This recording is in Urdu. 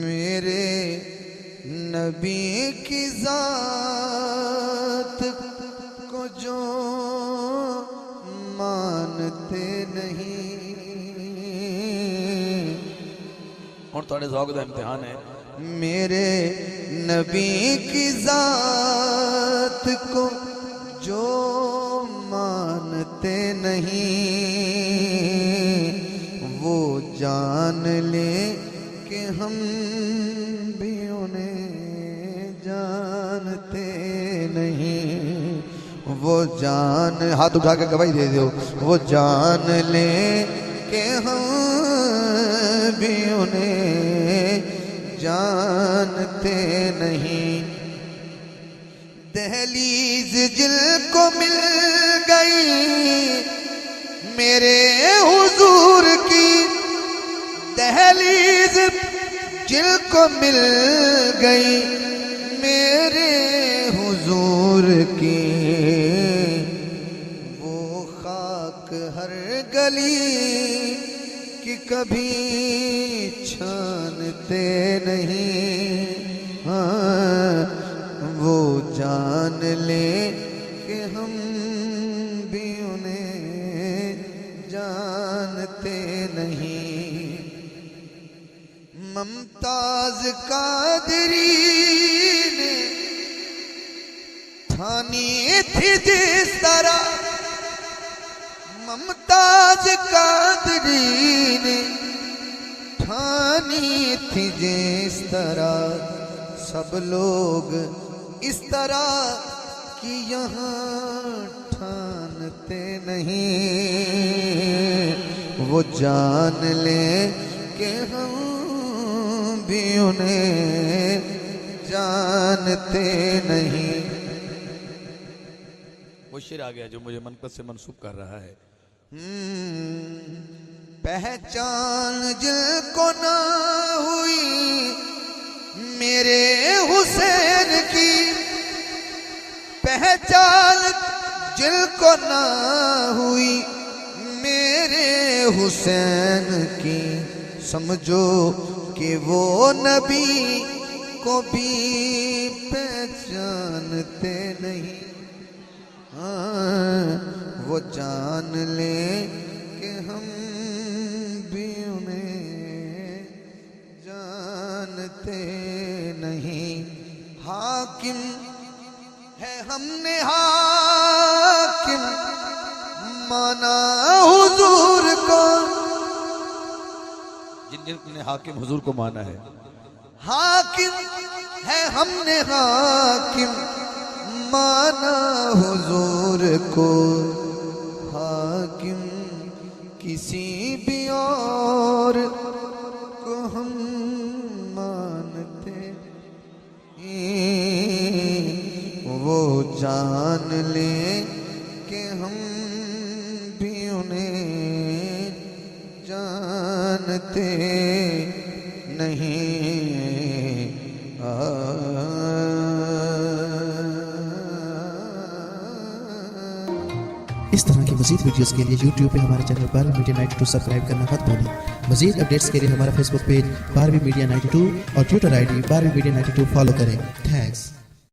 میرے نبی کی ذات کو جو مانتے نہیں، اور تھوڑے ذوق دا امتحان ہے. میرے نبی کی ذات کو جو مانتے نہیں، وہ جان لے کہ ہم بھی انہیں جانتے نہیں. وہ جان، ہاتھ اٹھا کے گواہی دے دو، وہ جان لے کہ ہم بھی انہیں جانتے نہیں. دہلیز جل کو مل گئی میرے حضور کی، دہلیز جل کو مل گئی میرے حضور کی. وہ خاک ہر گلی کی کبھی چھانتے نہیں. وہ جان لے کہ ہم بھی انہیں جانتے نہیں. ممتاز قادری نے ٹھانی تھی جس طرح، ممتاز قادری نے ٹھانی تھی جس طرح، سب لوگ اس طرح کی یہاں ٹھانتے نہیں. وہ جان لے کہ ہم بھی انہیں جانتے نہیں. وہ شعر آ گیا جو مجھے منقبت سے منسوب کر رہا ہے. پہچان جل کو نہ ہوئی میرے حسین کی، پہچان جل کو نہ ہوئی میرے حسین کی، سمجھو کہ وہ نبی کو بھی پہچانتے نہیں. وہ جان لے کہ ہم بھی انہیں جانتے نہیں. حاکم ہے ہم نے حاکم مانا حضور کو، جن جن نے حاکم حضور کو مانا ہے. حاکم ہے ہم نے حاکم مانا حضور کو. حاکم کسی بھی اور کو ہم مانتے، وہ جان لے کہ ہم بھی انہیں جانتے نہیں. اس طرح کی مزید ویڈیوز کے لیے یوٹیوب پہ ہمارے چینل بارہویں میڈیا 92 سبسکرائب کرنا مت بھولیں. مزید اپڈیٹس کے لیے ہمارا فیس بک پیج 12ویں میڈیا 92 اور ٹویٹر ID 12ویں میڈیا 92 فالو کریں. تھینکس.